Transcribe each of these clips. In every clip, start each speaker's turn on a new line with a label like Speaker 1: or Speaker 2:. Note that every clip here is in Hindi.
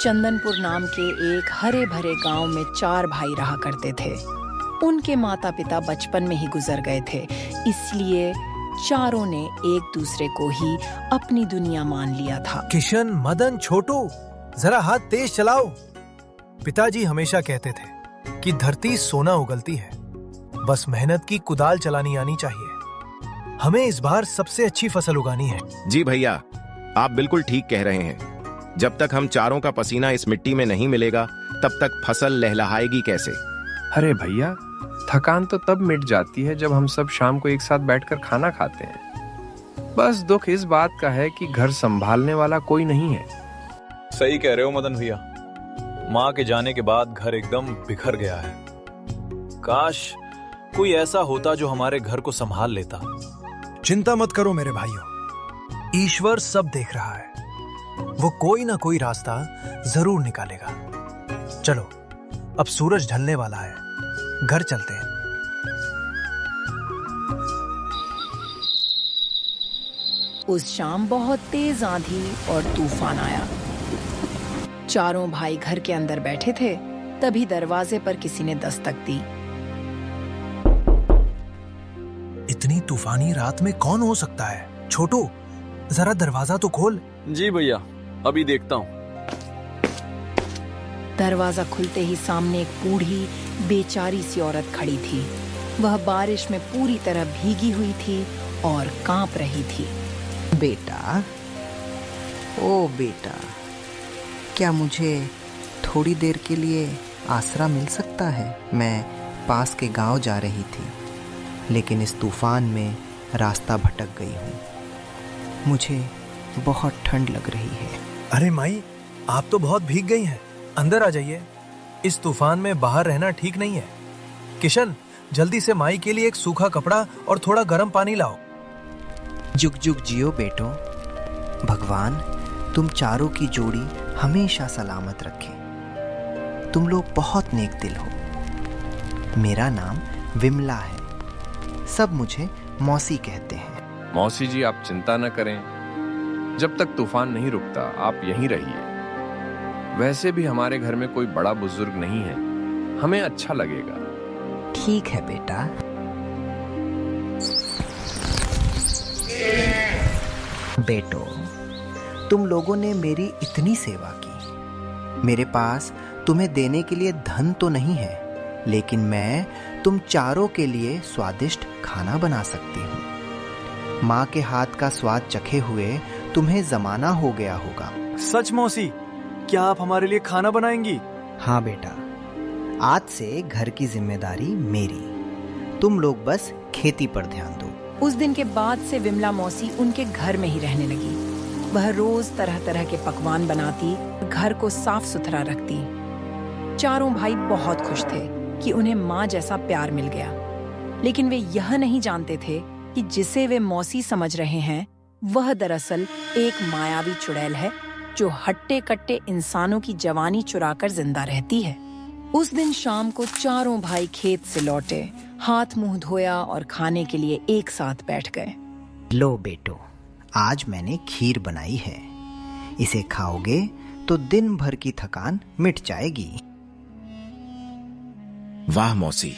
Speaker 1: चंदनपुर नाम के एक हरे भरे गांव में 4 भाई रहा करते थे। उनके माता पिता बचपन में ही गुजर गए थे, इसलिए चारों ने एक दूसरे को ही अपनी दुनिया मान लिया था।
Speaker 2: किशन, मदन, छोटू, जरा हाथ तेज चलाओ। पिताजी हमेशा कहते थे कि धरती सोना उगलती है, बस मेहनत की कुदाल चलानी आनी चाहिए। हमें इस बार सबसे अच्छी फसल उगानी है।
Speaker 3: जी भैया, आप बिल्कुल ठीक कह रहे हैं। जब तक हम चारों का पसीना इस मिट्टी में नहीं मिलेगा, तब तक फसल लहलहाएगी कैसे?
Speaker 4: अरे भैया, थकान तो तब मिट जाती है जब हम सब शाम को एक साथ बैठकर खाना खाते हैं। बस दुख इस बात का है कि घर संभालने वाला कोई नहीं है।
Speaker 5: सही कह रहे हो मदन भैया, माँ के जाने के बाद घर एकदम बिखर गया है। काश कोई ऐसा होता जो हमारे घर को संभाल लेता।
Speaker 2: चिंता मत करो मेरे भाइयों, ईश्वर सब देख रहा है। वो कोई ना कोई रास्ता जरूर निकालेगा। चलो, अब सूरज ढलने वाला है, घर चलते हैं।
Speaker 1: उस शाम बहुत तेज आंधी और तूफान आया। चारों भाई घर के अंदर बैठे थे, तभी दरवाजे पर किसी ने दस्तक दी।
Speaker 2: इतनी तूफानी रात में कौन हो सकता है? छोटू, जरा दरवाजा तो खोल।
Speaker 5: जी भैया, अभी देखता हूँ।
Speaker 1: दरवाजा खुलते ही सामने एक बूढ़ी बेचारी सी औरत खड़ी थी। वह बारिश में पूरी तरह भीगी हुई थी और कांप रही थी।
Speaker 6: बेटा, ओ बेटा, क्या मुझे थोड़ी देर के लिए आसरा मिल सकता है? मैं पास के गांव जा रही थी, लेकिन इस तूफान में रास्ता भटक गई हूँ। मुझे बहुत ठंड लग रही है।
Speaker 2: अरे माई, आप तो बहुत भीग गई हैं। अंदर आ जाइए, इस तूफान में बाहर रहना ठीक नहीं है। किशन, जल्दी से माई के लिए एक सूखा कपड़ा और थोड़ा गर्म पानी लाओ।
Speaker 6: जुग जुग जियो बेटो। भगवान तुम चारों की जोड़ी हमेशा सलामत रखे। तुम लोग बहुत नेक दिल हो। मेरा नाम विमला है, सब मुझे मौसी कहते हैं।
Speaker 4: मौसी जी, आप चिंता न करें। जब तक तूफान नहीं रुकता, आप यहीं रहिए। वैसे भी हमारे घर में कोई बड़ा बुजुर्ग नहीं है, हमें अच्छा लगेगा।
Speaker 6: ठीक है बेटा। बेटो, तुम लोगों ने मेरी इतनी सेवा की। मेरे पास तुम्हें देने के लिए धन तो नहीं है, लेकिन मैं तुम चारों के लिए स्वादिष्ट खाना बना सकती हूँ। माँ के हाथ का स्वाद चखे हुए तुम्हें जमाना हो गया होगा।
Speaker 2: सच मौसी, क्या आप हमारे लिए खाना बनाएंगी?
Speaker 6: हाँ बेटा, आज से घर की जिम्मेदारी मेरी। तुम लोग बस खेती पर ध्यान दो।
Speaker 1: उस दिन के बाद से विमला मौसी उनके घर में ही रहने लगी। वह रोज तरह तरह के पकवान बनाती, घर को साफ सुथरा रखती। चारों भाई बहुत खुश थे कि उन्हें माँ जैसा प्यार मिल गया, लेकिन वे यह नहीं जानते थे कि जिसे वे मौसी समझ रहे हैं, वह दरअसल एक मायावी चुड़ैल है जो हट्टे कट्टे इंसानों की जवानी चुराकर जिंदा रहती है। उस दिन शाम को चारों भाई खेत से लौटे, हाथ मुंह धोया और खाने के लिए एक साथ बैठ गए।
Speaker 6: लो बेटो, आज मैंने खीर बनाई है। इसे खाओगे तो दिन भर की थकान मिट जाएगी।
Speaker 3: वाह मौसी,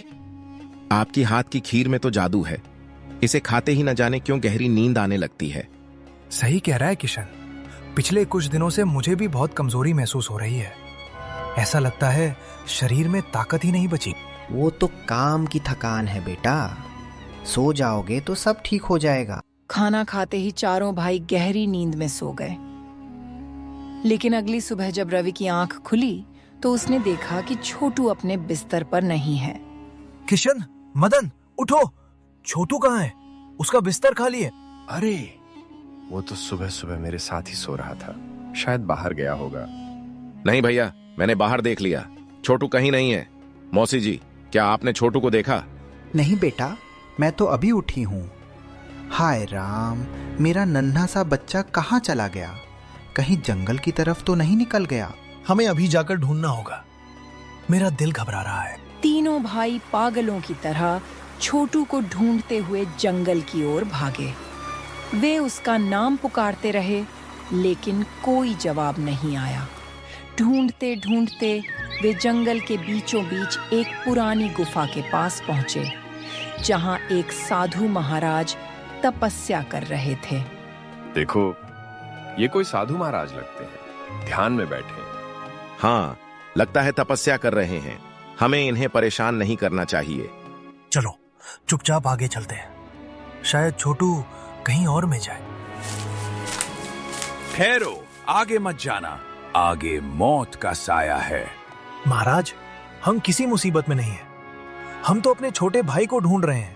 Speaker 3: आपकी हाथ की खीर में तो जादू है। इसे खाते ही न जाने क्यों गहरी नींद आने लगती है।
Speaker 2: सही कह रहा है किशन, पिछले कुछ दिनों से मुझे भी बहुत कमजोरी महसूस हो रही है। ऐसा लगता है शरीर में ताकत ही नहीं बची।
Speaker 6: वो तो काम की थकान है बेटा, सो जाओगे तो सब ठीक हो जाएगा।
Speaker 1: खाना खाते ही चारों भाई गहरी नींद में सो गए। लेकिन अगली सुबह जब रवि की आंख खुली तो उसने देखा कि छोटू अपने बिस्तर पर नहीं है।
Speaker 2: किशन, मदन, उठो, छोटू कहाँ है? उसका बिस्तर खाली है।
Speaker 4: अरे, वो तो सुबह सुबह मेरे साथ ही सो रहा था, शायद बाहर गया होगा।
Speaker 3: नहीं भैया, मैंने बाहर देख लिया, छोटू कहीं नहीं है। मौसी जी, क्या आपने छोटू को देखा?
Speaker 6: नहीं बेटा, मैं तो अभी उठी हूँ। हाय राम, मेरा नन्हा सा बच्चा कहाँ चला गया? कहीं जंगल की तरफ तो नहीं निकल गया?
Speaker 2: हमें अभी जाकर ढूंढना होगा। मेरा दिल घबरा रहा है।
Speaker 1: तीनों भाई पागलों की तरह छोटू को ढूंढते हुए जंगल की ओर भागे। वे उसका नाम पुकारते रहे, लेकिन कोई जवाब नहीं आया। ढूंढते ढूंढते वे जंगल के बीचों बीच एक पुरानी गुफा के पास पहुंचे, जहां एक साधु महाराज तपस्या कर रहे थे।
Speaker 4: देखो, ये कोई साधु महाराज लगते हैं, ध्यान में बैठे हैं।
Speaker 3: हाँ, लगता है तपस्या कर रहे हैं। हमें इन्हें परेशान नहीं करना चाहिए।
Speaker 2: चलो चुपचाप आगे चलते हैं, शायद छोटू कहीं और में जाए।
Speaker 7: ठहरो, आगे मत जाना, आगे मौत का साया है।
Speaker 2: महाराज, हम किसी मुसीबत में नहीं हैं। हम तो अपने छोटे भाई को ढूंढ रहे हैं।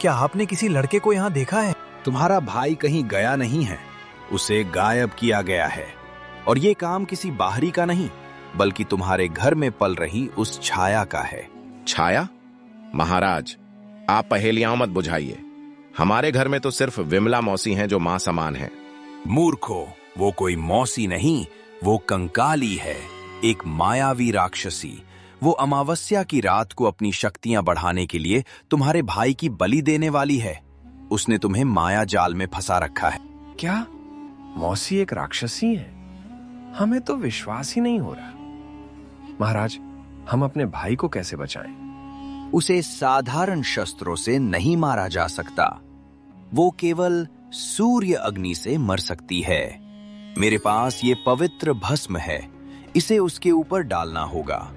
Speaker 2: क्या आपने किसी लड़के को यहाँ देखा है?
Speaker 7: तुम्हारा भाई कहीं गया नहीं है, उसे गायब किया गया है। और ये काम किसी बाहरी का नहीं, बल्कि तुम्हारे घर में पल रही उस छाया का है।
Speaker 3: छाया? महाराज, आप पहेलियां मत बुझाइए। हमारे घर में तो सिर्फ विमला मौसी हैं जो मां समान है।
Speaker 7: मूर्खो, वो कोई मौसी नहीं, वो कंकाली है, एक मायावी राक्षसी। वो अमावस्या की रात को अपनी शक्तियां बढ़ाने के लिए तुम्हारे भाई की बलि देने वाली है। उसने तुम्हें माया जाल में फंसा रखा है।
Speaker 4: क्या मौसी एक राक्षसी है? हमें तो विश्वास ही नहीं हो रहा। महाराज, हम अपने भाई को कैसे बचाएं?
Speaker 7: उसे साधारण शस्त्रों से नहीं मारा जा सकता, वो केवल सूर्य अग्नि से मर सकती है। मेरे पास ये पवित्र भस्म है, इसे उसके ऊपर डालना होगा।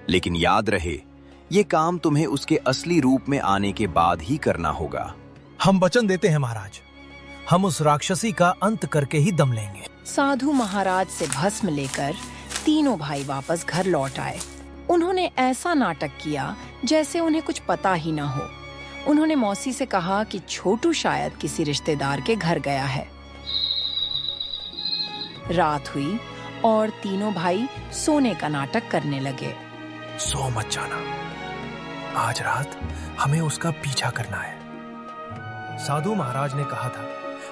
Speaker 7: लेकिन याद रहे, ये काम तुम्हें उसके असली रूप में आने के बाद ही करना होगा।
Speaker 2: हम वचन देते हैं महाराज, हम उस राक्षसी का अंत करके ही दम लेंगे।
Speaker 1: साधु महाराज से भस्म लेकर तीनों भाई वापस घर लौट आए। उन्होंने ऐसा नाटक किया जैसे उन्हें कुछ पता ही ना हो। उन्होंने मौसी से कहा कि छोटू शायद किसी रिश्तेदार के घर गया है। रात हुई और तीनों भाई सोने का नाटक करने लगे।
Speaker 2: सो मत जाना, आज रात हमें उसका पीछा करना है। साधु महाराज ने कहा था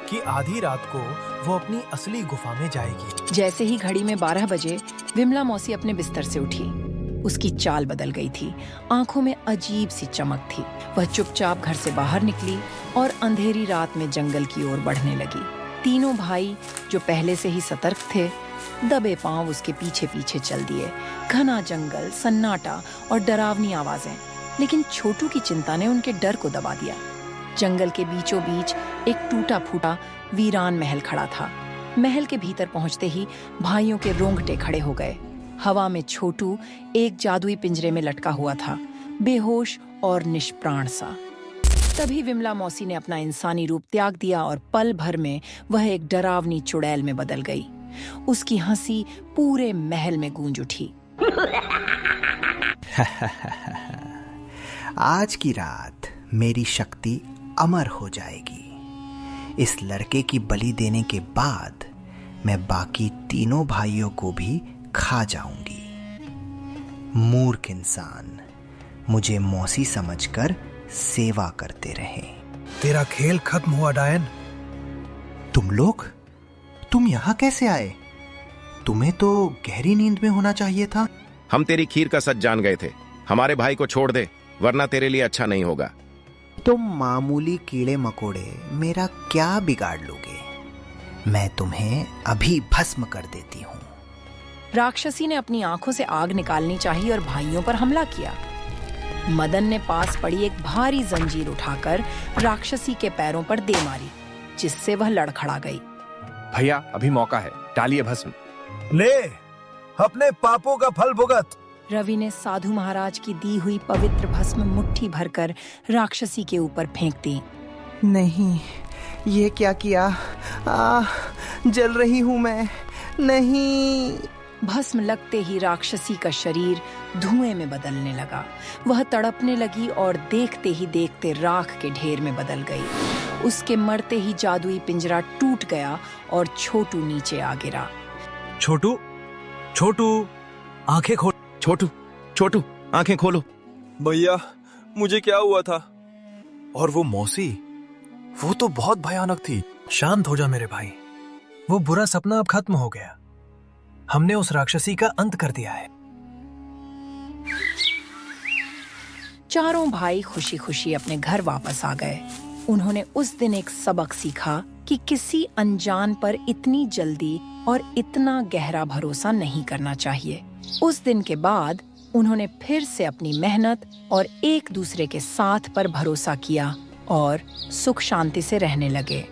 Speaker 2: कि आधी रात को वो अपनी असली गुफा में जाएगी।
Speaker 1: जैसे ही घड़ी में 12 बजे विमला मौसी अपने बिस्तर से उठी। उसकी चाल बदल गई थी, आंखों में अजीब सी चमक थी। वह चुपचाप घर से बाहर निकली और अंधेरी रात में जंगल की ओर बढ़ने लगी। तीनों भाई, जो पहले से ही सतर्क थे, दबे पांव उसके पीछे पीछे चल दिए। घना जंगल, सन्नाटा और डरावनी आवाजें, लेकिन छोटू की चिंता ने उनके डर को दबा दिया। जंगल के बीचों बीच एक टूटा फूटा वीरान महल खड़ा था। महल के भीतर पहुंचते ही भाइयों के रोंगटे खड़े हो गए। हवा में छोटू एक जादुई पिंजरे में लटका हुआ था, बेहोश और निष्प्राण सा। तभी विमला मौसी ने अपना इंसानी रूप त्याग दिया और पल भर में वह एक डरावनी चुड़ैल में बदल गई। उसकी हंसी पूरे महल में गूंज उठी।
Speaker 6: आज की रात मेरी शक्ति अमर हो जाएगी। इस लड़के की बलि देने के बाद मैं बाकी तीनों भाइयों को भी खा जाऊंगी। मूर्ख इंसान मुझे मौसी समझकर सेवा करते रहे।
Speaker 2: तेरा खेल खत्म हुआ डायन।
Speaker 6: तुम यहाँ कैसे आए? तुम्हें तो गहरी नींद में होना चाहिए था।
Speaker 3: हम तेरी खीर का सच जान गए थे। हमारे भाई को छोड़ दे, वरना तेरे लिए अच्छा नहीं होगा।
Speaker 6: तुम मामूली कीड़े मकोड़े मेरा क्या बिगाड़ लोगे? मैं तुम्हें अभी भस्म कर देती हूँ।
Speaker 1: राक्षसी ने अपनी आंखों से आग निकालनी चाहिए और भाइयों पर हमला किया। मदन ने पास पड़ी एक भारी जंजीर उठाकर राक्षसी के पैरों पर दे मारी, जिससे वह लड़खड़ा गई।
Speaker 4: भैया, अभी मौका है, डालिए भस्म।
Speaker 2: ले अपने पापों का फल भुगत।
Speaker 1: रवि ने साधु महाराज की दी हुई पवित्र भस्म मुट्ठी भरकर राक्षसी के ऊपर फेंक दी।
Speaker 6: नहीं, ये क्या किया? जल रही हूं मैं। नहीं।
Speaker 1: भस्म लगते ही राक्षसी का शरीर धुएं में बदलने लगा। वह तड़पने लगी और देखते ही देखते राख के ढेर में बदल गई। उसके मरते ही जादुई पिंजरा टूट गया और छोटू नीचे आ गिरा।
Speaker 2: छोटू, छोटू, आंखें खोल।
Speaker 3: छोटू, छोटू, आंखें खोलो।
Speaker 5: भैया, मुझे क्या हुआ था?
Speaker 2: और वो मौसी, वो तो बहुत भयानक थी। शांत हो जा मेरे भाई, वो बुरा सपना अब खत्म हो गया। हमने उस राक्षसी का अंत कर दिया है।
Speaker 1: चारों भाई खुशी खुशी अपने घर वापस आ गए। उन्होंने उस दिन एक सबक सीखा कि किसी अनजान पर इतनी जल्दी और इतना गहरा भरोसा नहीं करना चाहिए। उस दिन के बाद उन्होंने फिर से अपनी मेहनत और एक दूसरे के साथ पर भरोसा किया और सुख शांति से रहने लगे।